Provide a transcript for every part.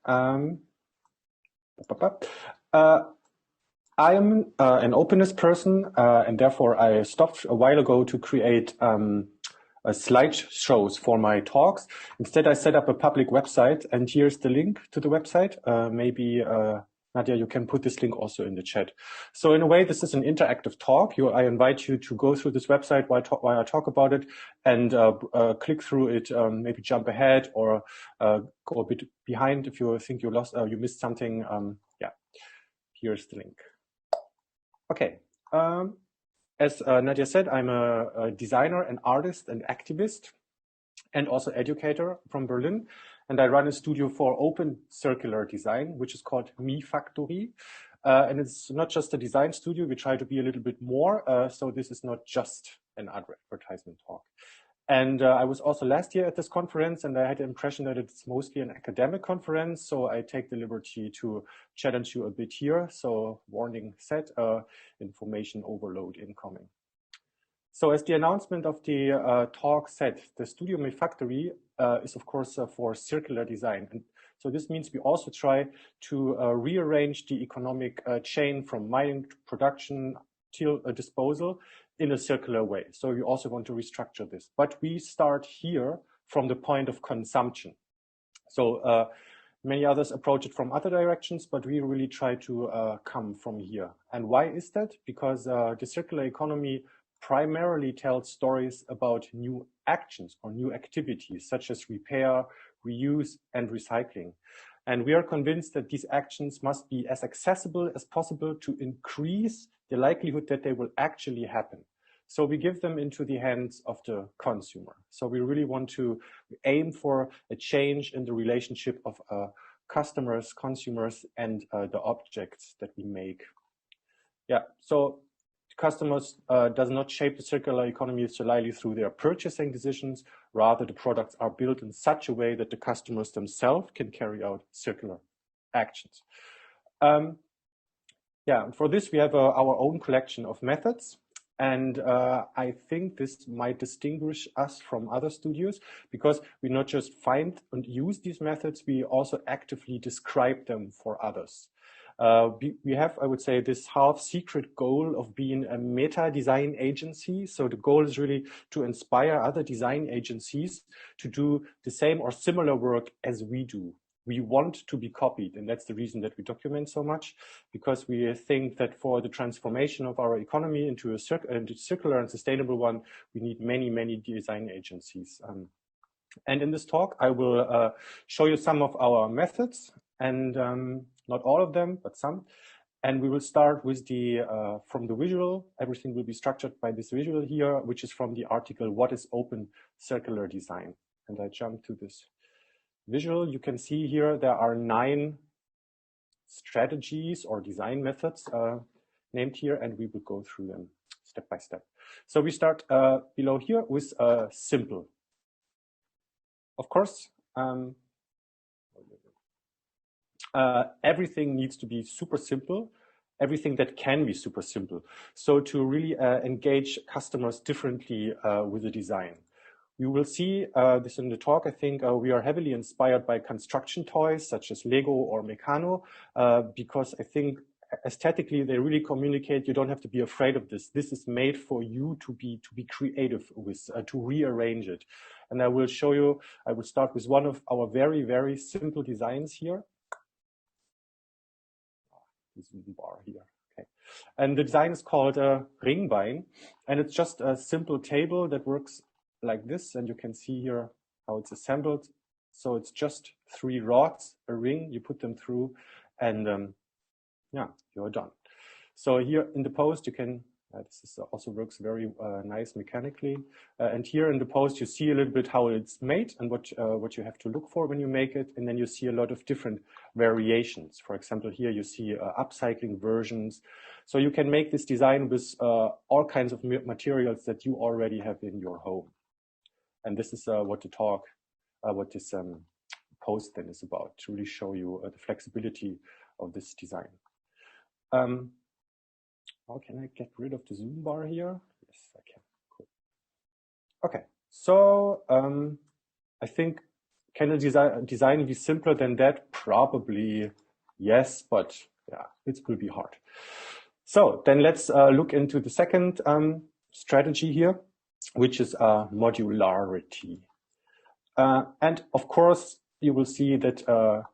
Um, I am an openness person, and therefore I stopped a while ago to create slideshows for my talks. Instead, I set up a public website, and here's the link to the website. Maybe Nadia, you can put this link also in the chat. So in a way, this is an interactive talk. I invite you to go through this website while I talk about it and click through it, maybe jump ahead or go a bit behind if you think you missed something. Yeah, here's the link. Okay. As Nadia said, I'm a designer, an artist, an activist, and also educator from Berlin. And I run a studio for open circular design, which is called Mifactori. And it's not just a design studio. We try to be a little bit more. So this is not just an advertisement talk. And I was also last year at this conference, and I had the impression that it's mostly an academic conference. So I take the liberty to challenge you a bit here. So warning set, information overload incoming. So as the announcement of the talk said, the Studio Mifactori is of course for circular design. And so this means we also try to rearrange the economic chain from mining to production till disposal in a circular way. So we also want to restructure this. But we start here from the point of consumption. So many others approach it from other directions, but we really try to come from here. And why is that? Because the circular economy primarily tells stories about new actions or new activities, such as repair, reuse, and recycling. And we are convinced that these actions must be as accessible as possible to increase the likelihood that they will actually happen. So we give them into the hands of the consumer. So we really want to aim for a change in the relationship of customers, consumers, and the objects that we make. Yeah, so customers does not shape the circular economy solely through their purchasing decisions. Rather, the products are built in such a way that the customers themselves can carry out circular actions. Yeah, and for this, we have our own collection of methods. And I think this might distinguish us from other studios because we not just find and use these methods, we also actively describe them for others. We have, I would say, this half-secret goal of being a meta design agency. So the goal is really to inspire other design agencies to do the same or similar work as we do. We want to be copied, and that's the reason that we document so much, because we think that for the transformation of our economy into a circular and sustainable one, we need many, many design agencies. And in this talk, I will show you some of our methods, and not all of them, but some. And we will start with the from the visual. Everything will be structured by this visual here, which is from the article, What is Open Circular Design? And I jump to this visual. You can see here there are 9 strategies or design methods named here, and we will go through them step by step. So we start below here with simple. Of course, everything needs to be super simple, everything that can be super simple. So to really engage customers differently with the design. You will see this in the talk. I think we are heavily inspired by construction toys such as Lego or Meccano, because I think aesthetically they really communicate you don't have to be afraid of this. This is made for you to be creative with, to rearrange it. And I will show you, I will start with one of our very, very simple designs here. This bar here. Okay. And the design is called Ringbein, and it's just a simple table that works like this, and you can see here how it's assembled. So it's just 3 rods, a ring, you put them through, and yeah, you're done. So here in the post, you can, this is also works very nice mechanically. And here in the post, you see a little bit how it's made and what you have to look for when you make it. And then you see a lot of different variations. For example, here you see upcycling versions. So you can make this design with all kinds of materials that you already have in your home. And this is what the talk, what this post then is about, to really show you the flexibility of this design. How can I get rid of the zoom bar here? Yes, I can. Cool. Okay, so I think Can a design be simpler than that? Probably yes, but yeah, it will be hard. So then let's look into the second strategy here, which is modularity. And of course, you will see that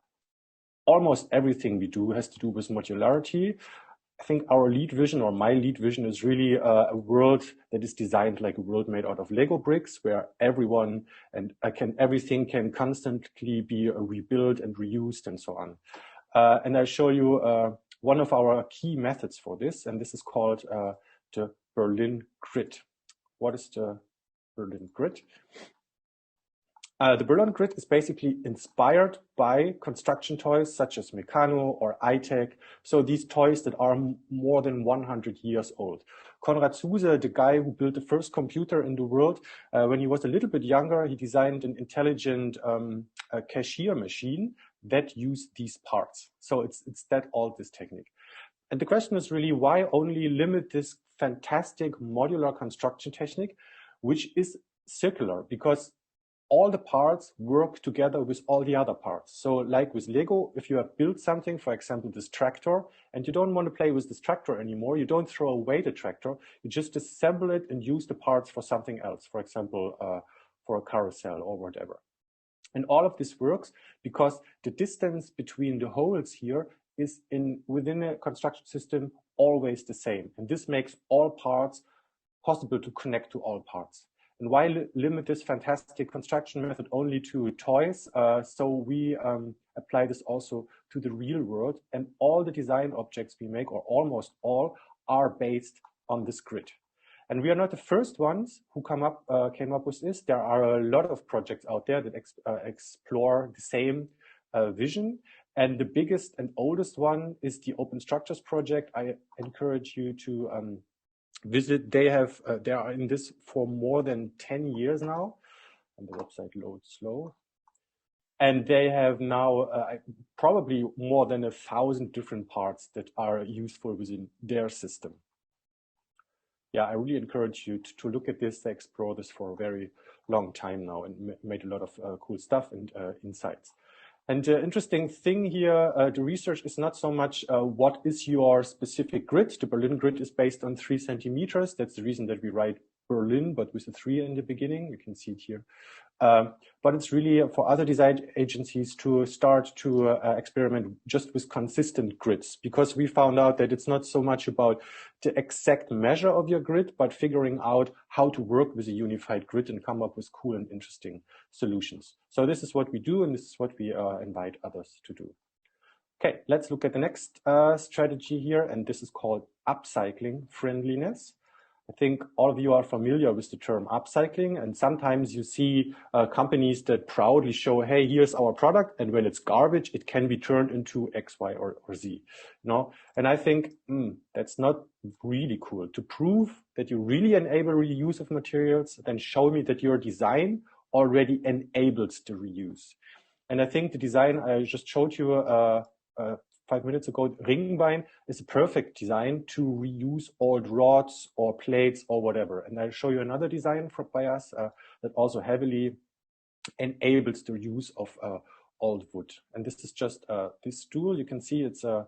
almost everything we do has to do with modularity. I think our lead vision, or my lead vision, is really a world that is designed like a world made out of Lego bricks, where everyone and everything can constantly be rebuilt and reused and so on. And I'll show you one of our key methods for this, and this is called the Berlin Grid. What is the Berlin Grid? The Berlin Grid is basically inspired by construction toys such as Meccano or iTech. So these toys that are more than 100 years old. Konrad Zuse, the guy who built the first computer in the world, when he was a little bit younger, he designed an intelligent cashier machine that used these parts. So it's that old, this technique. And the question is really, why only limit this fantastic modular construction technique, which is circular? Because all the parts work together with all the other parts. So like with Lego, if you have built something, for example, this tractor, and you don't want to play with this tractor anymore, you don't throw away the tractor, you just assemble it and use the parts for something else, for example, for a carousel or whatever. And all of this works because the distance between the holes here is within a construction system always the same. And this makes all parts possible to connect to all parts. And why limit this fantastic construction method only to toys? So we apply this also to the real world, and all the design objects we make, or almost all, are based on this grid. And we are not the first ones who came up with this. There are a lot of projects out there that explore the same vision. And the biggest and oldest one is the Open Structures project. I encourage you to visit. They are in this for more than 10 years now, and the website loads slow. And they have now probably more than 1,000 different parts that are useful within their system. Yeah, I really encourage you to look at this, to explore this for a very long time now, and made a lot of cool stuff and insights. And the interesting thing here, the research is not so much what is your specific grid. The Berlin Grid is based on 3 centimeters. That's the reason that we write Berlin, but with a 3 in the beginning. You can see it here. But it's really for other design agencies to start to experiment just with consistent grids, because we found out that it's not so much about the exact measure of your grid, but figuring out how to work with a unified grid and come up with cool and interesting solutions. So this is what we do, and this is what we invite others to do. Okay, let's look at the next strategy here, and this is called upcycling friendliness. I think all of you are familiar with the term upcycling, and sometimes you see companies that proudly show, hey, here's our product, and when it's garbage, it can be turned into X, Y, or Z. You know? And I think that's not really cool. To prove that you really enable reuse of materials, then show me that your design already enables the reuse. And I think the design I just showed you 5 minutes ago, Ringbein, is a perfect design to reuse old rods or plates or whatever. And I'll show you another design by us that also heavily enables the use of old wood. And this is just this stool. You can see it's a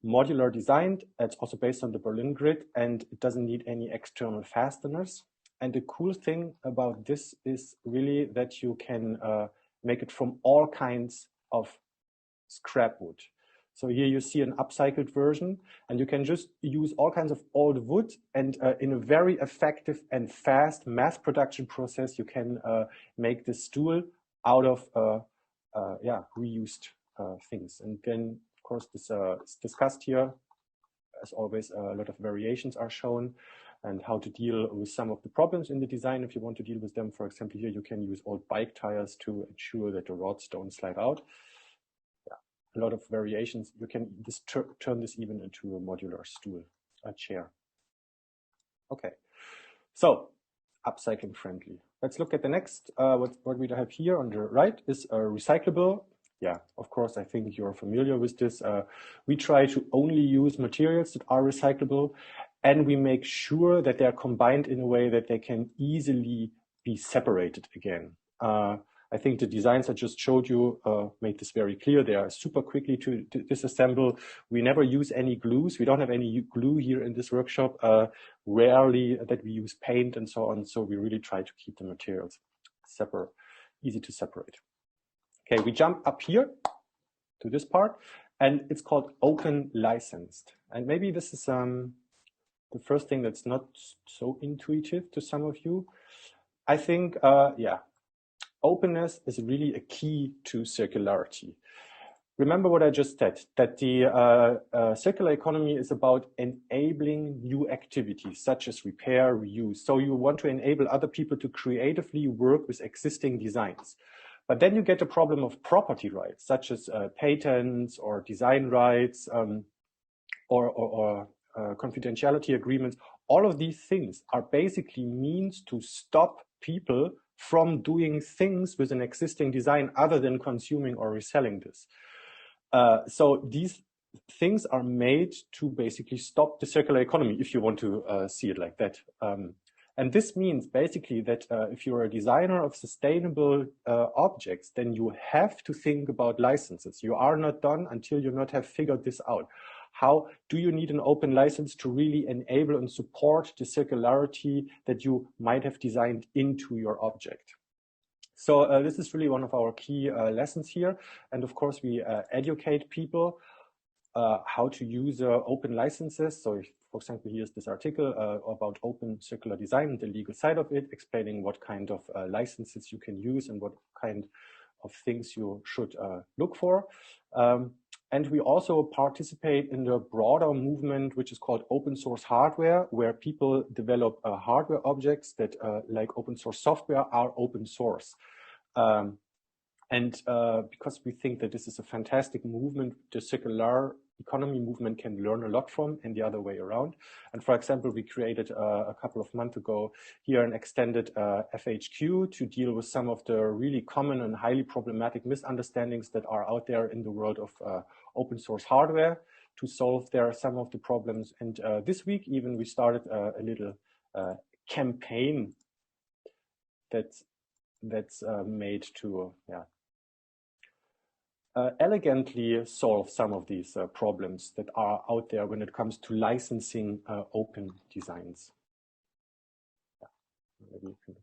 modular design. It's also based on the Berlin Grid, and it doesn't need any external fasteners. And the cool thing about this is really that you can make it from all kinds of scrap wood. So here you see an upcycled version, and you can just use all kinds of old wood, and in a very effective and fast mass production process, you can make this stool out of reused things. And then, of course, this is discussed here. As always, a lot of variations are shown, and how to deal with some of the problems in the design if you want to deal with them. For example, here you can use old bike tires to ensure that the rods don't slide out. A lot of variations. You can turn this even into a modular stool, a chair. Okay, so upcycling friendly. Let's look at the next. What we have here on the right is recyclable. Yeah, of course, I think you're familiar with this. We try to only use materials that are recyclable, and we make sure that they are combined in a way that they can easily be separated again. I think the designs I just showed you made this very clear. They are super quickly to disassemble. We never use any glues. We don't have any glue here in this workshop. Rarely that we use paint and so on. So we really try to keep the materials separate, easy to separate. Okay, we jump up here to this part, and it's called open licensed. And maybe this is the first thing that's not so intuitive to some of you. I think, yeah, openness is really a key to circularity. Remember what I just said, that the circular economy is about enabling new activities such as repair, reuse. So you want to enable other people to creatively work with existing designs. But then you get a problem of property rights, such as patents or design rights or confidentiality agreements. All of these things are basically means to stop people from doing things with an existing design other than consuming or reselling this. So these things are made to basically stop the circular economy, if you want to see it like that. And this means basically that if you're a designer of sustainable objects, then you have to think about licenses. You are not done until you not have figured this out. How do you need an open license to really enable and support the circularity that you might have designed into your object? So this is really one of our key lessons here. And of course, we educate people how to use open licenses. So if, for example, here's this article about open circular design and the legal side of it, explaining what kind of licenses you can use and what kind of things you should look for. And we also participate in the broader movement, which is called open source hardware, where people develop hardware objects that, like open source software, are open source. Because we think that this is a fantastic movement, the circular economy movement can learn a lot from, and the other way around. And for example, we created a couple of months ago here an extended FHQ to deal with some of the really common and highly problematic misunderstandings that are out there in the world of open source hardware, to solve there some of the problems. And this week even we started a little campaign that's made to elegantly solve some of these problems that are out there when it comes to licensing open designs. Maybe you can,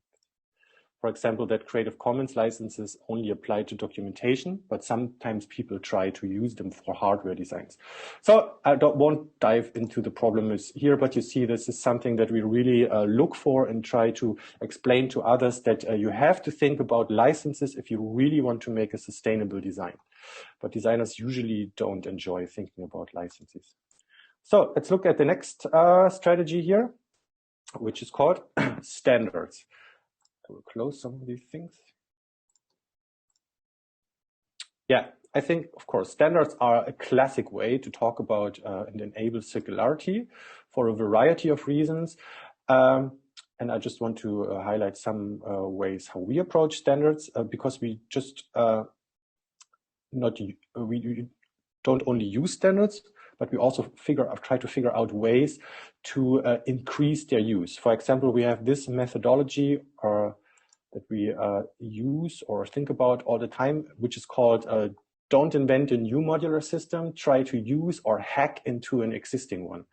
for example, that Creative Commons licenses only apply to documentation, but sometimes people try to use them for hardware designs. So I won't dive into the problems here, but you see this is something that we really look for and try to explain to others, that you have to think about licenses if you really want to make a sustainable design. But designers usually don't enjoy thinking about licenses. So let's look at the next strategy here, which is called standards. I will close some of these things. Yeah, I think, of course, standards are a classic way to talk about and enable circularity for a variety of reasons. And I just want to highlight some ways how we approach standards, because we just we don't only use standards, but we also try to figure out ways to increase their use. For example, we have this methodology that we use or think about all the time, which is called don't invent a new modular system, try to use or hack into an existing one.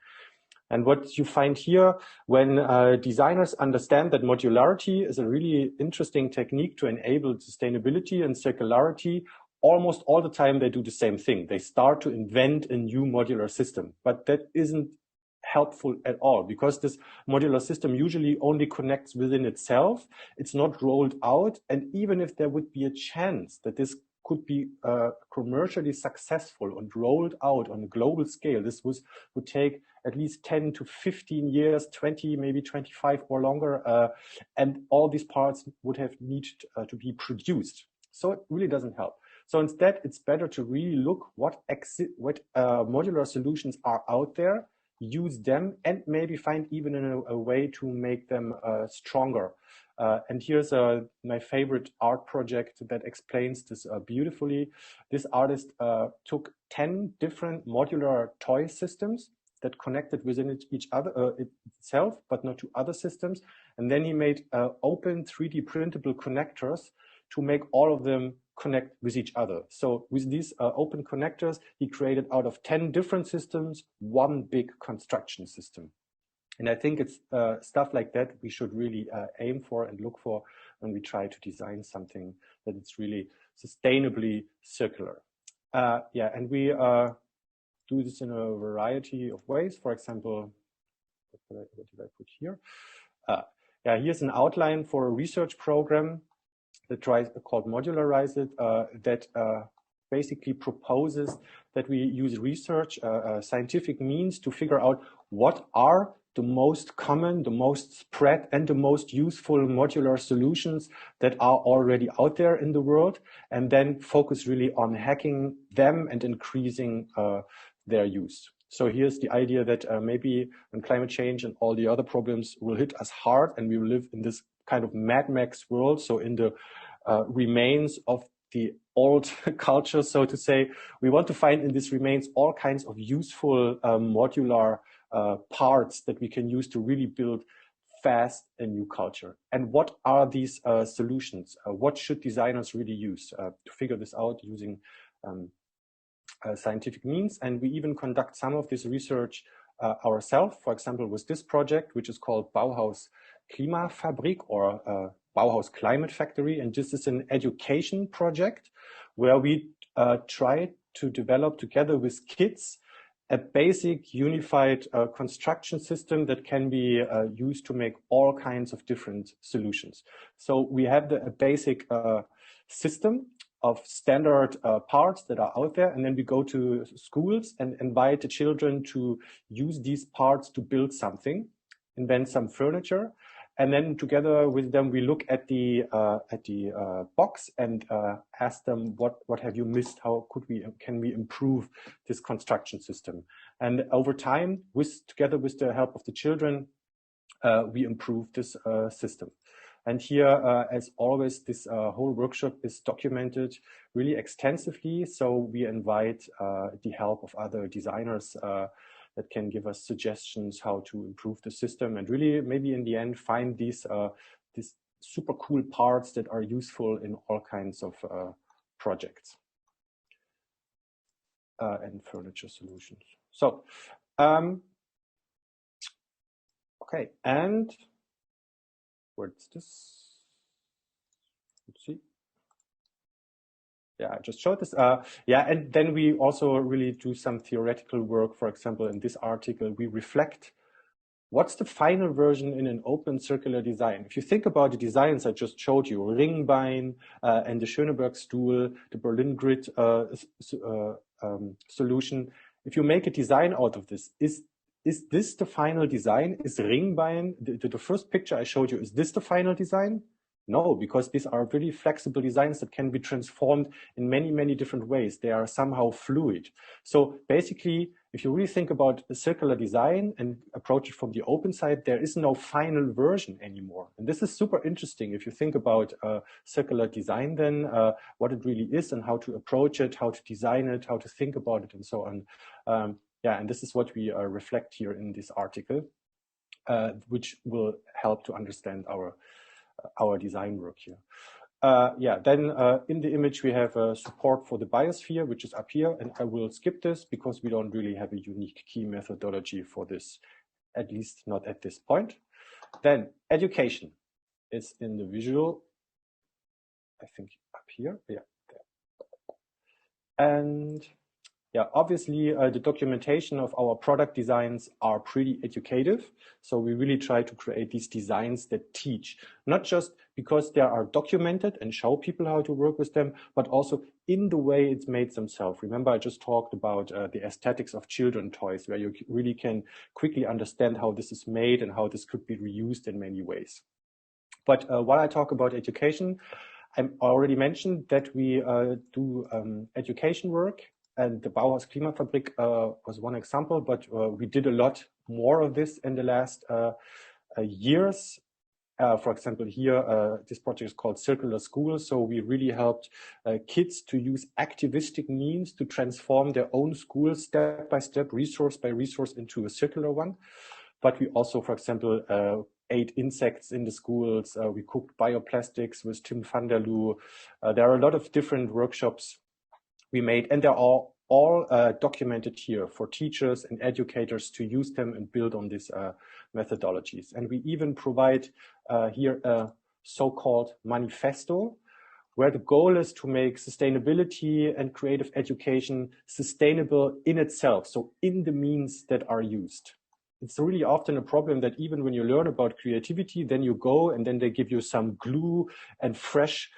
And what you find here, when designers understand that modularity is a really interesting technique to enable sustainability and circularity, almost all the time they do the same thing. They start to invent a new modular system, but that isn't helpful at all, because this modular system usually only connects within itself. It's not rolled out. And even if there would be a chance that this could be commercially successful and rolled out on a global scale, this would take at least 10 to 15 years, 20, maybe 25 or longer. And all these parts would have needed to be produced. So it really doesn't help. So instead, it's better to really look what modular solutions are out there, use them, and maybe find even a way to make them stronger. And here's my favorite art project that explains this beautifully. This artist took 10 different modular toy systems that connected within each other itself, but not to other systems. And then he made open 3D printable connectors to make all of them connect with each other. So with these open connectors, he created out of 10 different systems, one big construction system. And I think it's stuff like that we should really aim for and look for when we try to design something that it's really sustainably circular. Yeah, and we do this in a variety of ways. For example, what did I put here? Yeah, here's an outline for a research program that tries called Modularity that basically proposes that we use research, scientific means to figure out what are the most common, the most spread, and the most useful modular solutions that are already out there in the world, and then focus really on hacking them and increasing their use. So here's the idea that maybe when climate change and all the other problems will hit us hard, and we will live in this kind of Mad Max world, so in the remains of the old culture, so to say, we want to find in this remains all kinds of useful modular parts that we can use to really build fast a new culture. And what are these solutions? What should designers really use to figure this out using scientific means? And we even conduct some of this research ourselves, for example, with this project, which is called Bauhaus Klimafabrik, or Bauhaus Climate Factory. And this is an education project where we try to develop together with kids a basic unified construction system that can be used to make all kinds of different solutions. So we have a basic system of standard parts that are out there, and then we go to schools and invite the children to use these parts to build something, invent some furniture. And then together with them, we look at the box and ask them, what have you missed? How can we improve this construction system? And over time, together with the help of the children, we improve this system. And here, as always, this whole workshop is documented really extensively. So we invite the help of other designers that can give us suggestions how to improve the system, and really maybe in the end find these super cool parts that are useful in all kinds of projects and furniture solutions. So, okay, and where's this? Let's see. Yeah, I just showed this. Yeah, and then we also really do some theoretical work. For example, in this article, we reflect what's the final version in an open circular design. If you think about the designs I just showed you, Ringbein and the Schöneberg stool, the Berlin grid solution, if you make a design out of this, is this the final design? Is Ringbein, the first picture I showed you, is this the final design? No, because these are really flexible designs that can be transformed in many, many different ways. They are somehow fluid. So basically, if you really think about the circular design and approach it from the open side, there is no final version anymore. And this is super interesting if you think about circular design, then what it really is and how to approach it, how to design it, how to think about it, and so on. Yeah, and this is what we reflect here in this article, which will help to understand our design work here. Yeah, then in the image we have support for the biosphere, which is up here, and I will skip this because we don't really have a unique key methodology for this, at least not at this point. Then education is in the visual, I think up here, yeah. And yeah, obviously the documentation of our product designs are pretty educative. So we really try to create these designs that teach, not just because they are documented and show people how to work with them, but also in the way it's made themselves. Remember, I just talked about the aesthetics of children toys, where you really can quickly understand how this is made and how this could be reused in many ways. But while I talk about education, I already mentioned that we do education work. And the Bauhaus Klimafabrik was one example, but we did a lot more of this in the last years. For example, here, this project is called Circular School. So we really helped kids to use activistic means to transform their own school step by step, resource by resource, into a circular one. But we also, for example, ate insects in the schools. We cooked bioplastics with Tim van der Loo. There are a lot of different workshops we made, and they're all documented here for teachers and educators to use them and build on these methodologies. And we even provide here a so-called manifesto, where the goal is to make sustainability and creative education sustainable in itself, so in the means that are used. It's really often a problem that even when you learn about creativity, then you go and then they give you some glue and fresh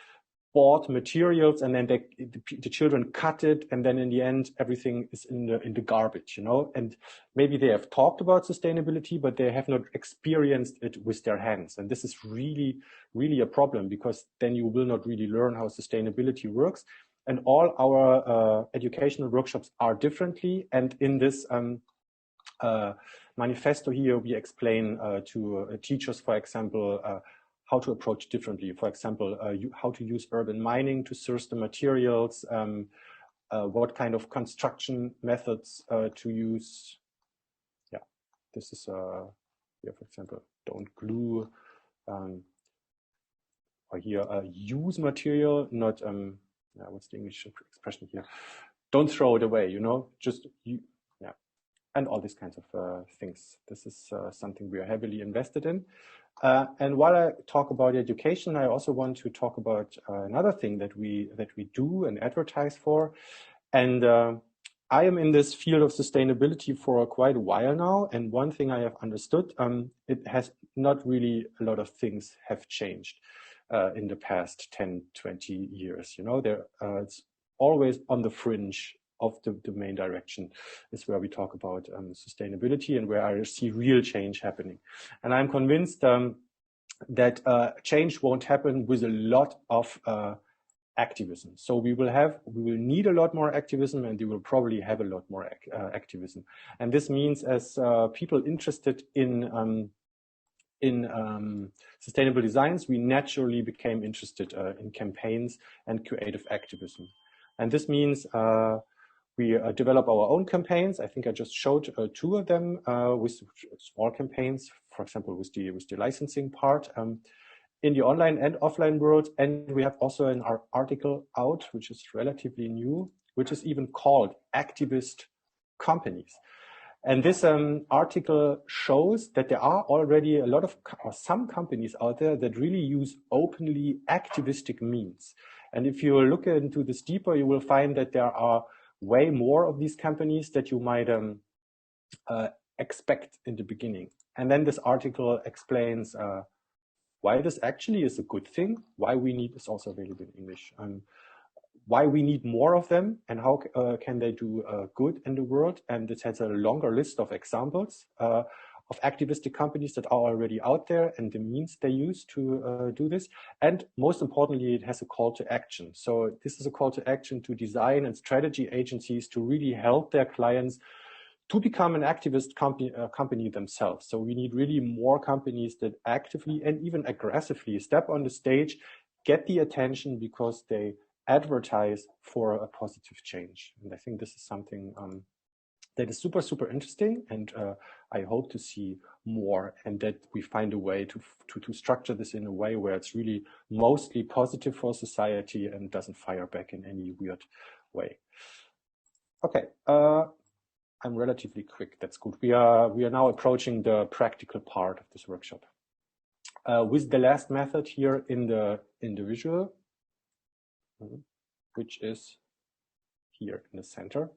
bought materials, and then the children cut it, and then in the end everything is in the garbage, you know. And maybe they have talked about sustainability, but they have not experienced it with their hands. And this is really a problem, because then you will not really learn how sustainability works. And all our educational workshops are differently, and in this manifesto here we explain to teachers, for example, how to approach differently. For example, how to use urban mining to source the materials, what kind of construction methods to use. Yeah, this is here, for example, don't glue, or here use material, not what's the English expression here? Don't throw it away, you know, just yeah, and all these kinds of things. This is something we are heavily invested in. And while I talk about education, I also want to talk about another thing that we do and advertise for. And I am in this field of sustainability for quite a while now. And one thing I have understood, it has not really a lot of things have changed in the past 10, 20 years. You know, it's always on the fringe of the main direction is where we talk about sustainability, and where I see real change happening. And I'm convinced that change won't happen with a lot of activism. So we will need a lot more activism, and we will probably have a lot more activism. And this means, as people interested in sustainable designs, we naturally became interested in campaigns and creative activism. And this means we develop our own campaigns. I think I just showed 2 of them with small campaigns, for example, with the licensing part in the online and offline world. And we have also an article out, which is relatively new, which is even called Activist Companies. And this article shows that there are already a lot of, or some companies out there that really use openly activistic means. And if you look into this deeper, you will find that there are way more of these companies that you might expect in the beginning. And then this article explains why this actually is a good thing, why we need, it's also available in English, why we need more of them, and how can they do good in the world. And it has a longer list of examples of activistic companies that are already out there and the means they use to do this. And most importantly, it has a call to action. So this is a call to action to design and strategy agencies to really help their clients to become an activist company themselves. So we need really more companies that actively and even aggressively step on the stage, get the attention because they advertise for a positive change. And I think this is something that is super, super interesting, and I hope to see more, and that we find a way to structure this in a way where it's really mostly positive for society and doesn't fire back in any weird way. Okay, I'm relatively quick. That's good. We are now approaching the practical part of this workshop with the last method here in the visual, which is here in the center.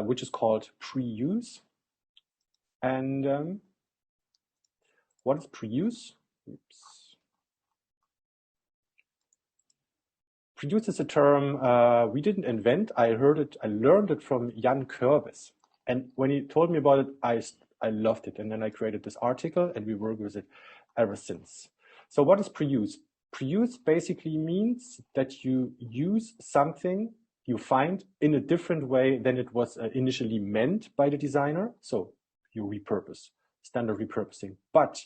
Which is called Preuse. And what is Preuse? Oops. Preuse is a term we didn't invent. I learned it from Jan Kurbis. And when he told me about it, I loved it. And then I created this article, and we work with it ever since. So what is Preuse? Preuse basically means that you use something you find in a different way than it was initially meant by the designer. So you repurpose, standard repurposing, but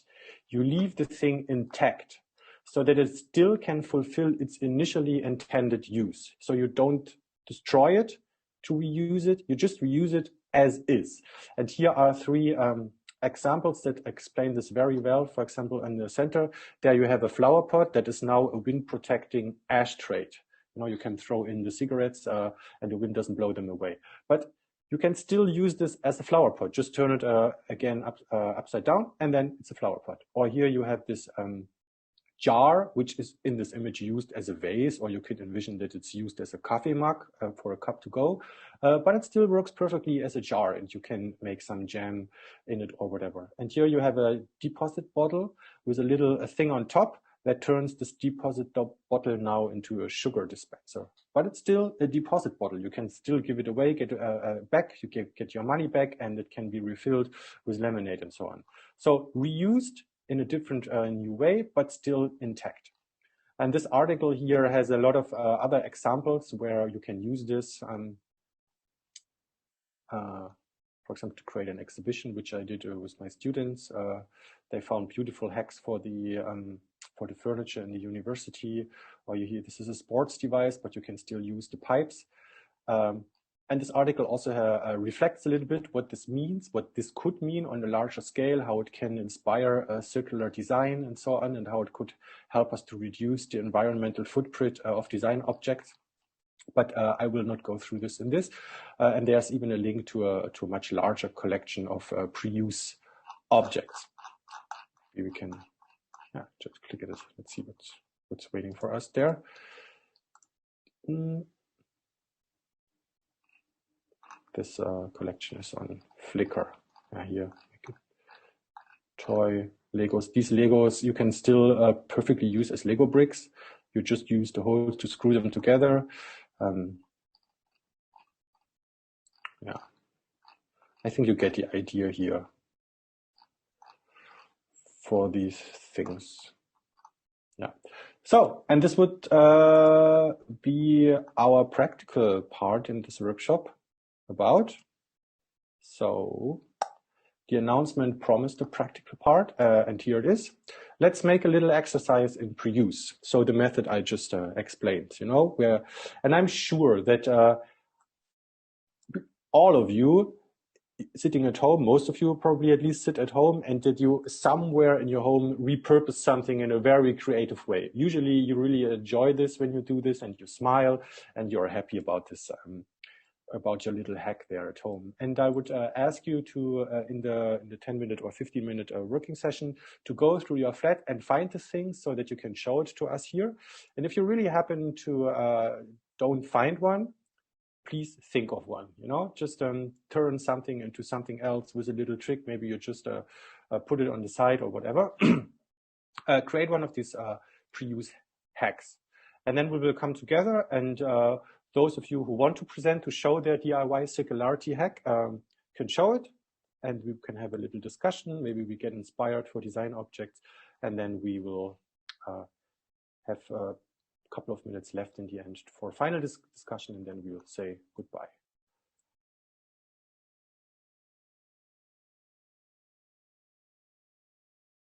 you leave the thing intact so that it still can fulfill its initially intended use. So you don't destroy it to reuse it, you just reuse it as is. And here are 3 examples that explain this very well. For example, in the center, there you have a flower pot that is now a wind protecting ashtray. You know, you can throw in the cigarettes and the wind doesn't blow them away. But you can still use this as a flower pot. Just turn it again upside down, and then it's a flower pot. Or here you have this jar, which is in this image used as a vase, or you could envision that it's used as a coffee mug for a cup to go, but it still works perfectly as a jar, and you can make some jam in it or whatever. And here you have a deposit bottle with a little thing on top that turns this deposit bottle now into a sugar dispenser. But it's still a deposit bottle. You can still give it away, get back, you get your money back, and it can be refilled with lemonade and so on. So reused in a different new way, but still intact. And this article here has a lot of other examples where you can use this, for example, to create an exhibition, which I did with my students. They found beautiful hacks for the furniture in the university. Or you hear this is a sports device, but you can still use the pipes. And this article also reflects a little bit what this means, what this could mean on a larger scale, how it can inspire circular design and so on, and how it could help us to reduce the environmental footprint of design objects. But I will not go through this in this. And there's even a link to a much larger collection of Preuse objects. Maybe we can just click at it. Let's see what's waiting for us there. This collection is on Flickr. Here, toy Legos. These Legos you can still perfectly use as Lego bricks. You just use the holes to screw them together. Yeah, I think you get the idea here for these things. Yeah. So, and this would be our practical part in this workshop. About. So the announcement promised the practical part, and here it is. Let's make a little exercise in Preuse. So the method I just explained, you know, and I'm sure that all of you sitting at home, most of you probably at least sit at home, and that you somewhere in your home repurpose something in a very creative way. Usually you really enjoy this when you do this, and you smile and you're happy about this. About your little hack there at home. And I would ask you to, in the 10-minute or 15-minute working session, to go through your flat and find the things so that you can show it to us here. And if you really happen to don't find one, please think of one, you know, just turn something into something else with a little trick. Maybe you just put it on the side or whatever. Create one of these Preuse hacks. And then we will come together, and those of you who want to present to show their DIY circularity hack can show it, and we can have a little discussion. Maybe we get inspired for design objects, and then we will have a couple of minutes left in the end for final discussion, and then we will say goodbye.